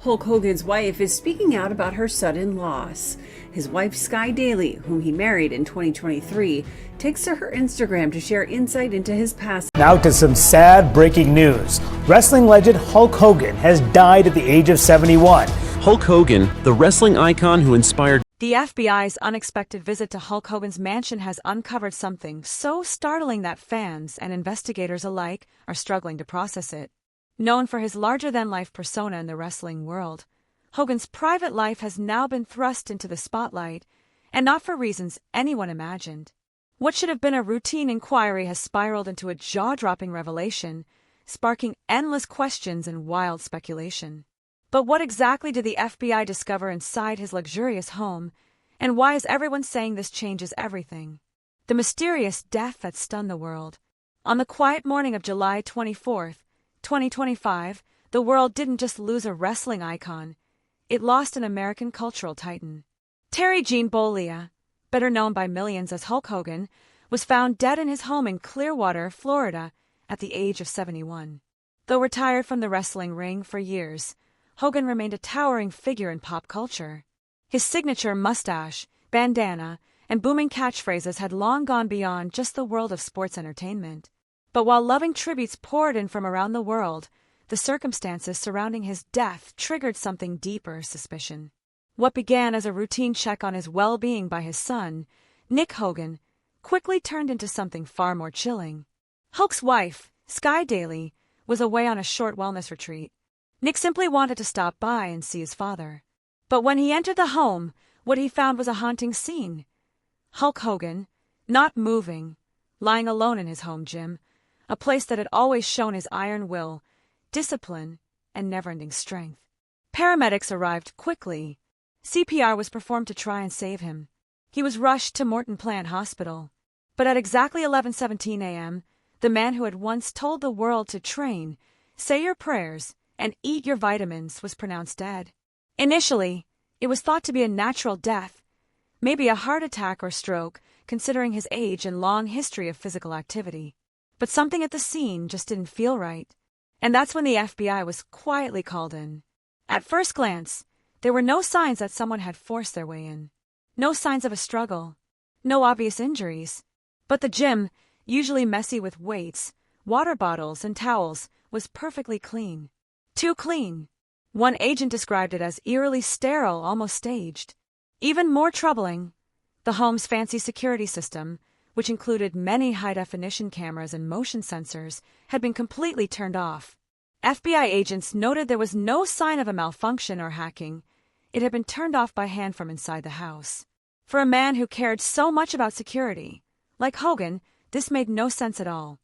Hulk Hogan's wife is speaking out about her sudden loss. His wife, Sky Daly, whom he married in 2023, takes to her Instagram to share insight into his past. Now to some sad breaking news. Wrestling legend Hulk Hogan has died at the age of 71. Hulk Hogan, the wrestling icon who inspired. The FBI's unexpected visit to Hulk Hogan's mansion has uncovered something so startling that fans and investigators alike are struggling to process it. Known for his larger-than-life persona in the wrestling world, Hogan's private life has now been thrust into the spotlight, and not for reasons anyone imagined. What should have been a routine inquiry has spiraled into a jaw-dropping revelation, sparking endless questions and wild speculation. But what exactly did the FBI discover inside his luxurious home, and why is everyone saying this changes everything? The mysterious death that stunned the world. On the quiet morning of July 24th, 2025, the world didn't just lose a wrestling icon, it lost an American cultural titan. Terry Gene Bollea, better known by millions as Hulk Hogan, was found dead in his home in Clearwater, Florida, at the age of 71. Though retired from the wrestling ring for years, Hogan remained a towering figure in pop culture. His signature mustache, bandana, and booming catchphrases had long gone beyond just the world of sports entertainment. But while loving tributes poured in from around the world, the circumstances surrounding his death triggered something deeper suspicion. What began as a routine check on his well-being by his son, Nick Hogan, quickly turned into something far more chilling. Hulk's wife, Sky Daly, was away on a short wellness retreat. Nick simply wanted to stop by and see his father. But when he entered the home, what he found was a haunting scene. Hulk Hogan, not moving, lying alone in his home gym, a place that had always shown his iron will, discipline, and never-ending strength. Paramedics arrived quickly. CPR was performed to try and save him. He was rushed to Morton Plant Hospital. But at exactly 11:17 a.m., the man who had once told the world to train, say your prayers, and eat your vitamins was pronounced dead. Initially, it was thought to be a natural death, maybe a heart attack or stroke, considering his age and long history of physical activity. But something at the scene just didn't feel right, and that's when the FBI was quietly called in. At first glance, there were no signs that someone had forced their way in. No signs of a struggle. No obvious injuries. But the gym, usually messy with weights, water bottles, and towels, was perfectly clean. Too clean. One agent described it as eerily sterile, almost staged. Even more troubling, the home's fancy security system, which included many high-definition cameras and motion sensors, had been completely turned off. FBI agents noted there was no sign of a malfunction or hacking. It had been turned off by hand from inside the house. For a man who cared so much about security, like Hogan, this made no sense at all.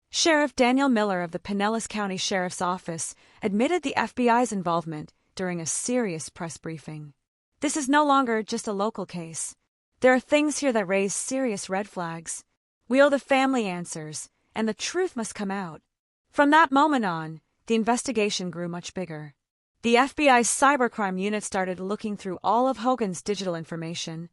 Sheriff Daniel Miller of the Pinellas County Sheriff's Office admitted the FBI's involvement during a serious press briefing. This is no longer just a local case. There are things here that raise serious red flags. We owe the family answers, and the truth must come out. From that moment on, the investigation grew much bigger. The FBI's cybercrime unit started looking through all of Hogan's digital information,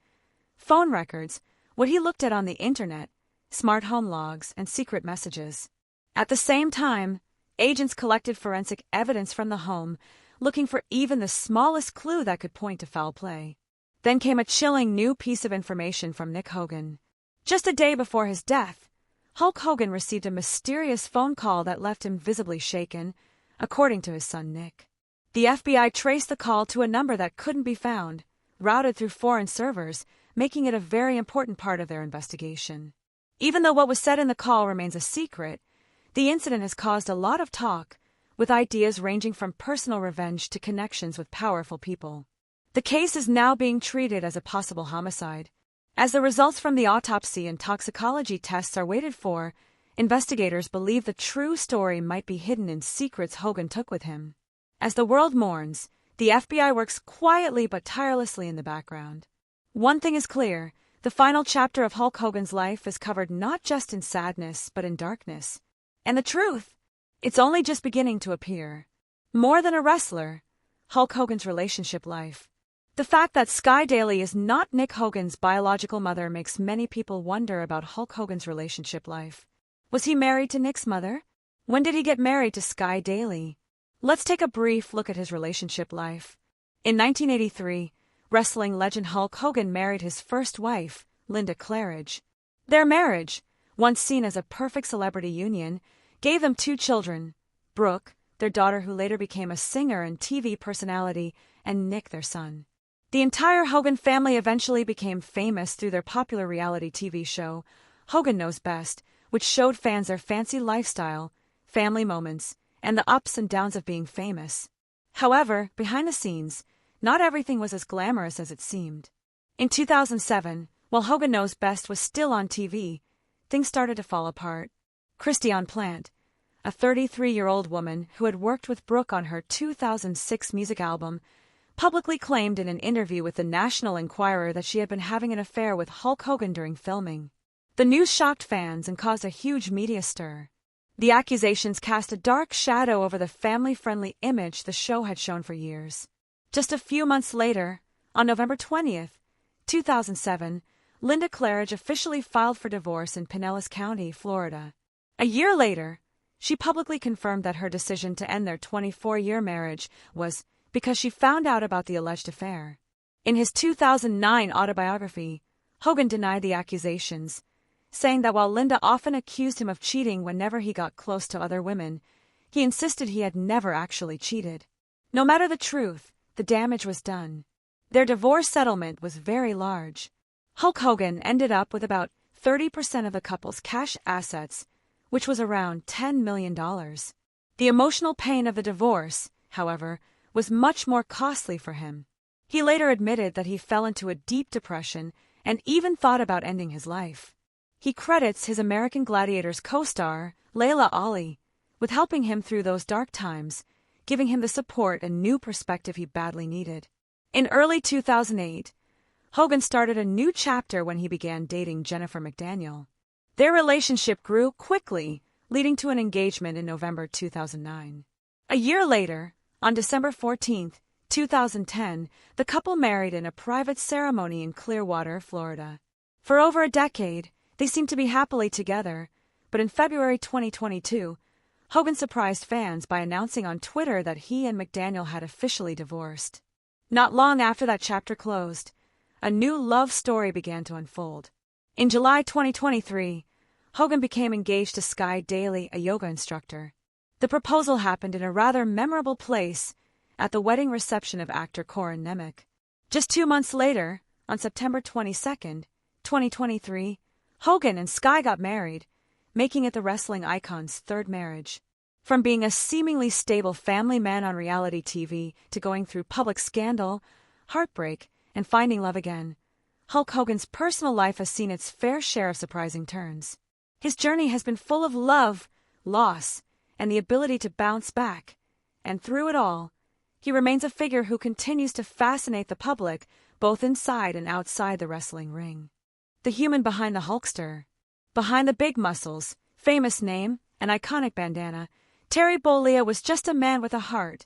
phone records, what he looked at on the internet, smart home logs, and secret messages. At the same time, agents collected forensic evidence from the home, looking for even the smallest clue that could point to foul play. Then came a chilling new piece of information from Nick Hogan. Just a day before his death, Hulk Hogan received a mysterious phone call that left him visibly shaken, according to his son Nick. The FBI traced the call to a number that couldn't be found, routed through foreign servers, making it a very important part of their investigation. Even though what was said in the call remains a secret, the incident has caused a lot of talk, with ideas ranging from personal revenge to connections with powerful people. The case is now being treated as a possible homicide. As the results from the autopsy and toxicology tests are waited for, investigators believe the true story might be hidden in secrets Hogan took with him. As the world mourns, the FBI works quietly but tirelessly in the background. One thing is clear, the final chapter of Hulk Hogan's life is covered not just in sadness but in darkness. And the truth, it's only just beginning to appear. More than a wrestler, Hulk Hogan's relationship life. The fact that Sky Daly is not Nick Hogan's biological mother makes many people wonder about Hulk Hogan's relationship life. Was he married to Nick's mother? When did he get married to Sky Daly? Let's take a brief look at his relationship life. In 1983, wrestling legend Hulk Hogan married his first wife, Linda Claridge. Their marriage, once seen as a perfect celebrity union, gave them 2 children, Brooke, their daughter who later became a singer and TV personality, and Nick, their son. The entire Hogan family eventually became famous through their popular reality TV show, Hogan Knows Best, which showed fans their fancy lifestyle, family moments, and the ups and downs of being famous. However, behind the scenes, not everything was as glamorous as it seemed. In 2007, while Hogan Knows Best was still on TV, things started to fall apart. Christiane Plant, a 33-year-old woman who had worked with Brooke on her 2006 music album, publicly claimed in an interview with the National Enquirer that she had been having an affair with Hulk Hogan during filming. The news shocked fans and caused a huge media stir. The accusations cast a dark shadow over the family-friendly image the show had shown for years. Just a few months later, on November 20th, 2007, Linda Claridge officially filed for divorce in Pinellas County, Florida. A year later, she publicly confirmed that her decision to end their 24-year marriage was because she found out about the alleged affair. In his 2009 autobiography, Hogan denied the accusations, saying that while Linda often accused him of cheating whenever he got close to other women, he insisted he had never actually cheated. No matter the truth, the damage was done. Their divorce settlement was very large. Hulk Hogan ended up with about 30% of the couple's cash assets, which was around $10 million. The emotional pain of the divorce, however, was much more costly for him. He later admitted that he fell into a deep depression and even thought about ending his life. He credits his American Gladiators co-star, Layla Ali, with helping him through those dark times, giving him the support and new perspective he badly needed. In early 2008, Hogan started a new chapter when he began dating Jennifer McDaniel. Their relationship grew quickly, leading to an engagement in November 2009. A year later, on December 14, 2010, the couple married in a private ceremony in Clearwater, Florida. For over a decade, they seemed to be happily together, but in February 2022, Hogan surprised fans by announcing on Twitter that he and McDaniel had officially divorced. Not long after that chapter closed, a new love story began to unfold. In July 2023, Hogan became engaged to Sky Daly, a yoga instructor. The proposal happened in a rather memorable place, at the wedding reception of actor Corin Nemec. Just 2 months later, on September 22, 2023, Hogan and Sky got married, making it the wrestling icon's 3rd marriage. From being a seemingly stable family man on reality TV to going through public scandal, heartbreak, and finding love again, Hulk Hogan's personal life has seen its fair share of surprising turns. His journey has been full of love, loss, and the ability to bounce back. And through it all, he remains a figure who continues to fascinate the public, both inside and outside the wrestling ring. The human behind the Hulkster. Behind the big muscles, famous name, and iconic bandana, Terry Bollea was just a man with a heart,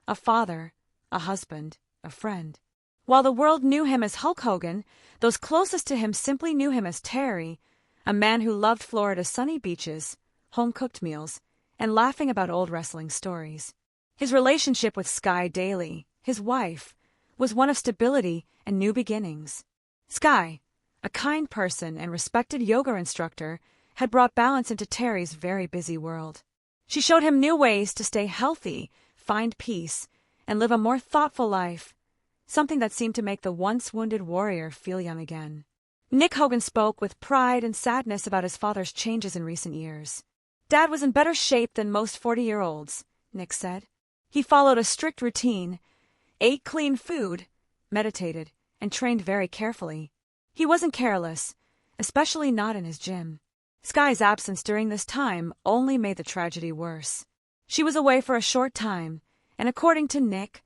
a father, a husband, a friend. While the world knew him as Hulk Hogan, those closest to him simply knew him as Terry, a man who loved Florida's sunny beaches, home-cooked meals, and laughing about old wrestling stories. His relationship with Sky Daly, his wife, was one of stability and new beginnings. Sky, a kind person and respected yoga instructor, had brought balance into Terry's very busy world. She showed him new ways to stay healthy, find peace, and live a more thoughtful life, something that seemed to make the once wounded warrior feel young again. Nick Hogan spoke with pride and sadness about his father's changes in recent years. Dad was in better shape than most 40-year-olds, Nick said. He followed a strict routine, ate clean food, meditated, and trained very carefully. He wasn't careless, especially not in his gym. Sky's absence during this time only made the tragedy worse. She was away for a short time, and according to Nick,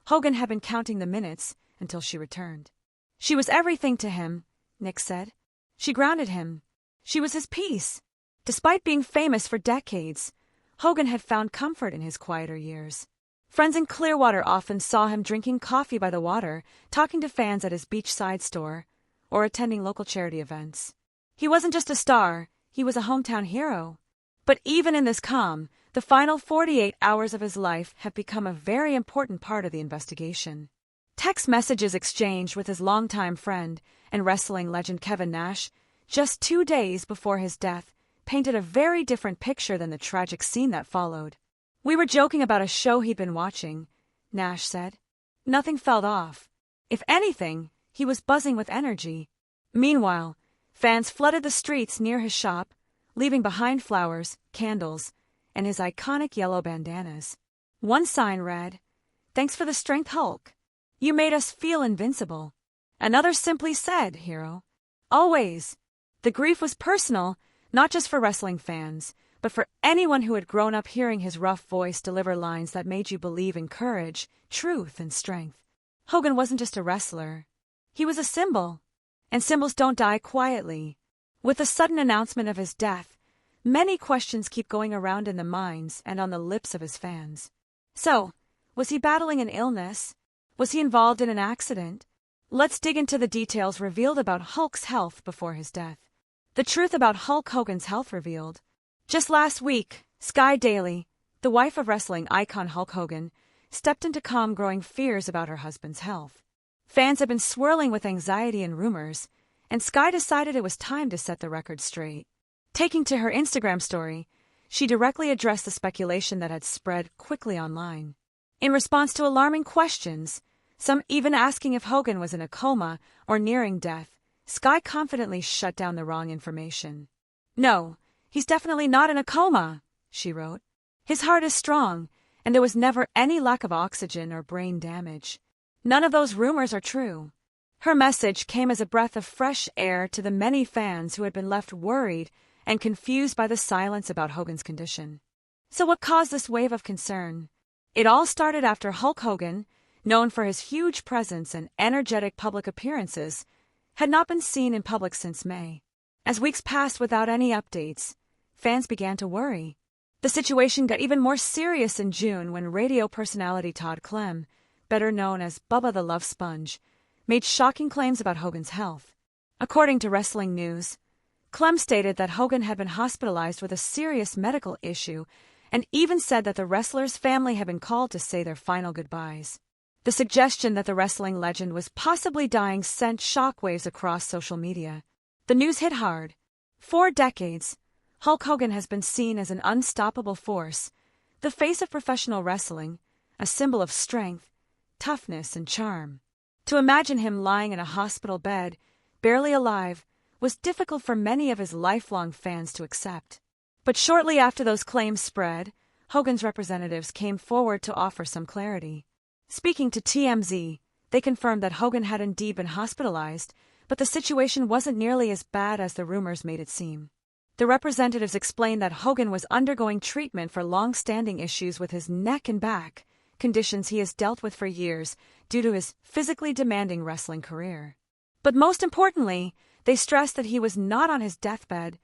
Hogan had been counting the minutes until she returned. She was everything to him, Nick said. She grounded him. She was his peace. Despite being famous for decades, Hogan had found comfort in his quieter years. Friends in Clearwater often saw him drinking coffee by the water, talking to fans at his beachside store, or attending local charity events. He wasn't just a star, he was a hometown hero. But even in this calm, the final 48 hours of his life have become a very important part of the investigation. Text messages exchanged with his longtime friend and wrestling legend Kevin Nash just 2 days before his death painted a very different picture than the tragic scene that followed. "We were joking about a show he'd been watching," Nash said. Nothing felt off. If anything, he was buzzing with energy. Meanwhile, fans flooded the streets near his shop, leaving behind flowers, candles, and his iconic yellow bandanas. One sign read, "Thanks for the strength, Hulk. You made us feel invincible." Another simply said, "Hero." Always. The grief was personal, not just for wrestling fans, but for anyone who had grown up hearing his rough voice deliver lines that made you believe in courage, truth, and strength. Hogan wasn't just a wrestler. He was a symbol. And symbols don't die quietly. With the sudden announcement of his death, many questions keep going around in the minds and on the lips of his fans. So, was he battling an illness? Was he involved in an accident? Let's dig into the details revealed about Hulk's health before his death. The truth about Hulk Hogan's health revealed. Just last week, Sky Daly, the wife of wrestling icon Hulk Hogan, stepped into calm growing fears about her husband's health. Fans have been swirling with anxiety and rumors, and Sky decided it was time to set the record straight. Taking to her Instagram story, she directly addressed the speculation that had spread quickly online. In response to alarming questions, some even asking if Hogan was in a coma or nearing death, Sky confidently shut down the wrong information. "No, he's definitely not in a coma," she wrote. "His heart is strong, and there was never any lack of oxygen or brain damage. None of those rumors are true." Her message came as a breath of fresh air to the many fans who had been left worried and confused by the silence about Hogan's condition. So what caused this wave of concern? It all started after Hulk Hogan, known for his huge presence and energetic public appearances, had not been seen in public since May. As weeks passed without any updates, fans began to worry. The situation got even more serious in June when radio personality Todd Clem, better known as Bubba the Love Sponge, made shocking claims about Hogan's health. According to Wrestling News, Clem stated that Hogan had been hospitalized with a serious medical issue and even said that the wrestler's family had been called to say their final goodbyes. The suggestion that the wrestling legend was possibly dying sent shockwaves across social media. The news hit hard. For decades, Hulk Hogan has been seen as an unstoppable force, the face of professional wrestling, a symbol of strength, toughness, and charm. To imagine him lying in a hospital bed, barely alive, was difficult for many of his lifelong fans to accept. But shortly after those claims spread, Hogan's representatives came forward to offer some clarity. Speaking to TMZ, they confirmed that Hogan had indeed been hospitalized, but the situation wasn't nearly as bad as the rumors made it seem. The representatives explained that Hogan was undergoing treatment for long-standing issues with his neck and back, conditions he has dealt with for years due to his physically demanding wrestling career. But most importantly, they stressed that he was not on his deathbed,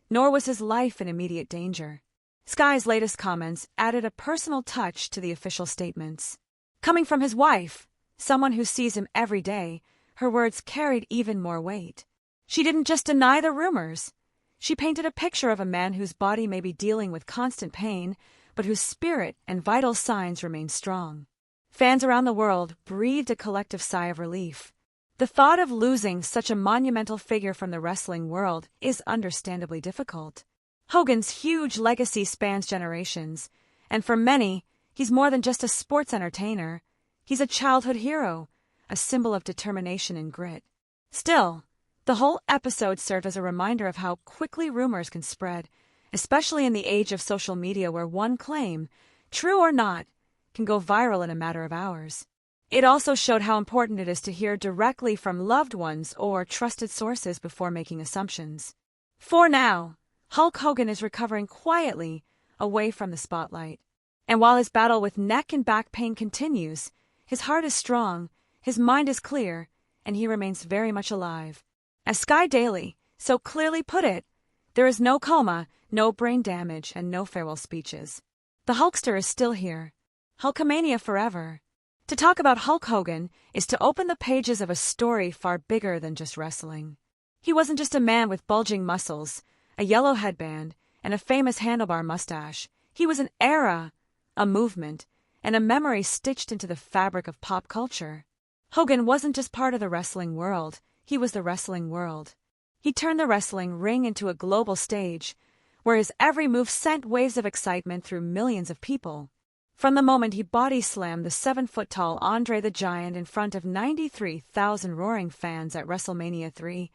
nor was his life in immediate danger. Sky's latest comments added a personal touch to the official statements. Coming from his wife, someone who sees him every day, her words carried even more weight. She didn't just deny the rumors. She painted a picture of a man whose body may be dealing with constant pain, but whose spirit and vital signs remain strong. Fans around the world breathed a collective sigh of relief. The thought of losing such a monumental figure from the wrestling world is understandably difficult. Hogan's huge legacy spans generations, and for many, he's more than just a sports entertainer. He's a childhood hero, a symbol of determination and grit. Still, the whole episode served as a reminder of how quickly rumors can spread, especially in the age of social media where one claim, true or not, can go viral in a matter of hours. It also showed how important it is to hear directly from loved ones or trusted sources before making assumptions. For now, Hulk Hogan is recovering quietly, away from the spotlight. And while his battle with neck and back pain continues, his heart is strong, his mind is clear, and he remains very much alive. As Sky Daly so clearly put it, there is no coma, no brain damage, and no farewell speeches. The Hulkster is still here. Hulkamania forever. To talk about Hulk Hogan is to open the pages of a story far bigger than just wrestling. He wasn't just a man with bulging muscles, a yellow headband, and a famous handlebar mustache. He was an era, a movement, and a memory stitched into the fabric of pop culture. Hogan wasn't just part of the wrestling world, he was the wrestling world. He turned the wrestling ring into a global stage, where his every move sent waves of excitement through millions of people. From the moment he body-slammed the 7-foot-tall Andre the Giant in front of 93,000 roaring fans at WrestleMania 3,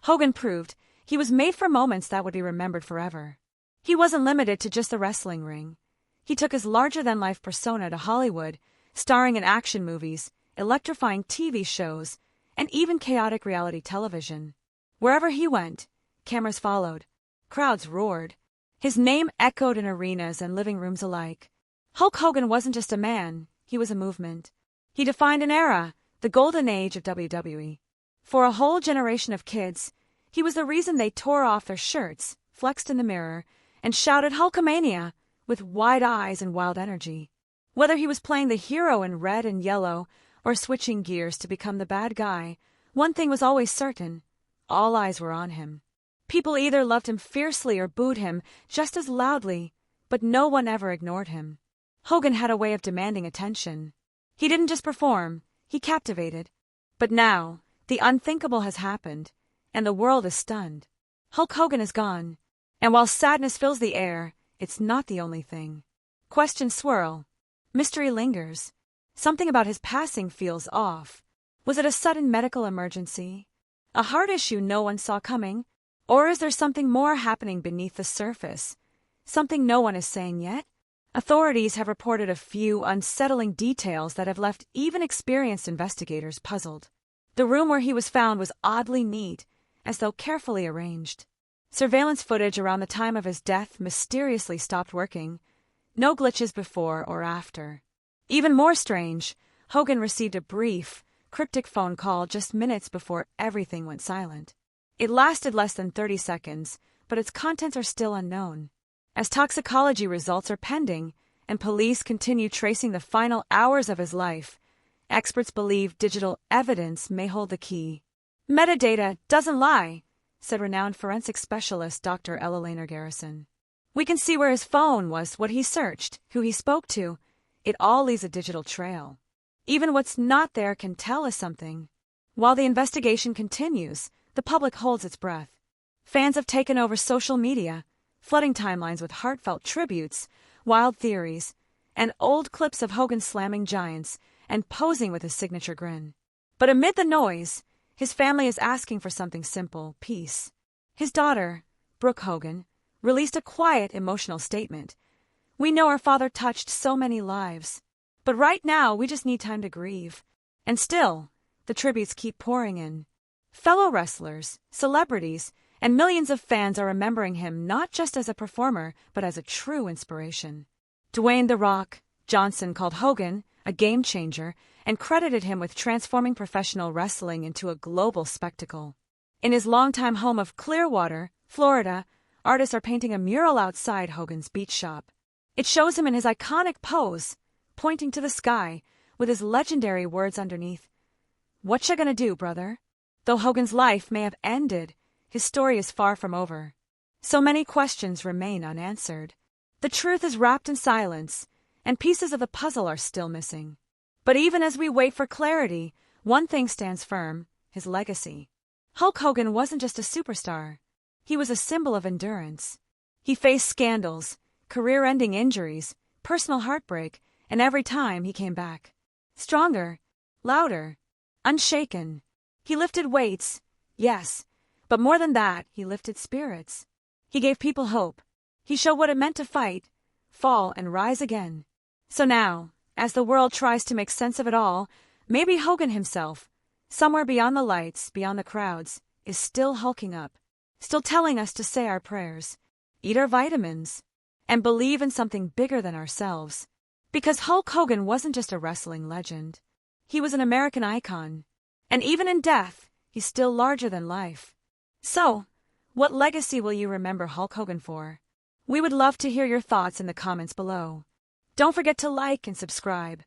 Hogan proved he was made for moments that would be remembered forever. He wasn't limited to just the wrestling ring. He took his larger-than-life persona to Hollywood, starring in action movies, electrifying TV shows, and even chaotic reality television. Wherever he went, cameras followed. Crowds roared. His name echoed in arenas and living rooms alike. Hulk Hogan wasn't just a man, he was a movement. He defined an era, the golden age of WWE. For a whole generation of kids, he was the reason they tore off their shirts, flexed in the mirror, and shouted Hulkamania with wide eyes and wild energy. Whether he was playing the hero in red and yellow or switching gears to become the bad guy, one thing was always certain: all eyes were on him. People either loved him fiercely or booed him just as loudly, but no one ever ignored him. Hogan had a way of demanding attention. He didn't just perform, he captivated. But now, the unthinkable has happened, and the world is stunned. Hulk Hogan is gone, and while sadness fills the air, it's not the only thing. Questions swirl. Mystery lingers. Something about his passing feels off. Was it a sudden medical emergency? A heart issue no one saw coming? Or is there something more happening beneath the surface? Something no one is saying yet? Authorities have reported a few unsettling details that have left even experienced investigators puzzled. The room where he was found was oddly neat, as though carefully arranged. Surveillance footage around the time of his death mysteriously stopped working. No glitches before or after. Even more strange, Hogan received a brief, cryptic phone call just minutes before everything went silent. It lasted less than 30 seconds, but its contents are still unknown. As toxicology results are pending, and police continue tracing the final hours of his life, experts believe digital evidence may hold the key. Metadata doesn't lie, said renowned forensic specialist Dr. Ella Lehner Garrison. We can see where his phone was, what he searched, who he spoke to. It all leaves a digital trail. Even what's not there can tell us something. While the investigation continues, the public holds its breath. Fans have taken over social media, flooding timelines with heartfelt tributes, wild theories, and old clips of Hogan slamming giants and posing with his signature grin. But amid the noise, his family is asking for something simple: peace. His daughter, Brooke Hogan, released a quiet, emotional statement. We know our father touched so many lives, but right now we just need time to grieve. And still, the tributes keep pouring in. Fellow wrestlers, celebrities, and millions of fans are remembering him not just as a performer, but as a true inspiration. Dwayne "The Rock" Johnson called Hogan a game changer and credited him with transforming professional wrestling into a global spectacle. In his longtime home of Clearwater, Florida, artists are painting a mural outside Hogan's beach shop. It shows him in his iconic pose, pointing to the sky, with his legendary words underneath, "What ya gonna do, brother?" Though Hogan's life may have ended, his story is far from over. So many questions remain unanswered. The truth is wrapped in silence, and pieces of the puzzle are still missing. But even as we wait for clarity, one thing stands firm: his legacy. Hulk Hogan wasn't just a superstar. He was a symbol of endurance. He faced scandals, career-ending injuries, personal heartbreak, and every time he came back. Stronger, louder, unshaken. He lifted weights, yes, but more than that, he lifted spirits. He gave people hope. He showed what it meant to fight, fall, and rise again. So now, as the world tries to make sense of it all, maybe Hogan himself, somewhere beyond the lights, beyond the crowds, is still hulking up, still telling us to say our prayers, eat our vitamins, and believe in something bigger than ourselves. Because Hulk Hogan wasn't just a wrestling legend. He was an American icon. And even in death, he's still larger than life. So, what legacy will you remember Hulk Hogan for? We would love to hear your thoughts in the comments below. Don't forget to like and subscribe.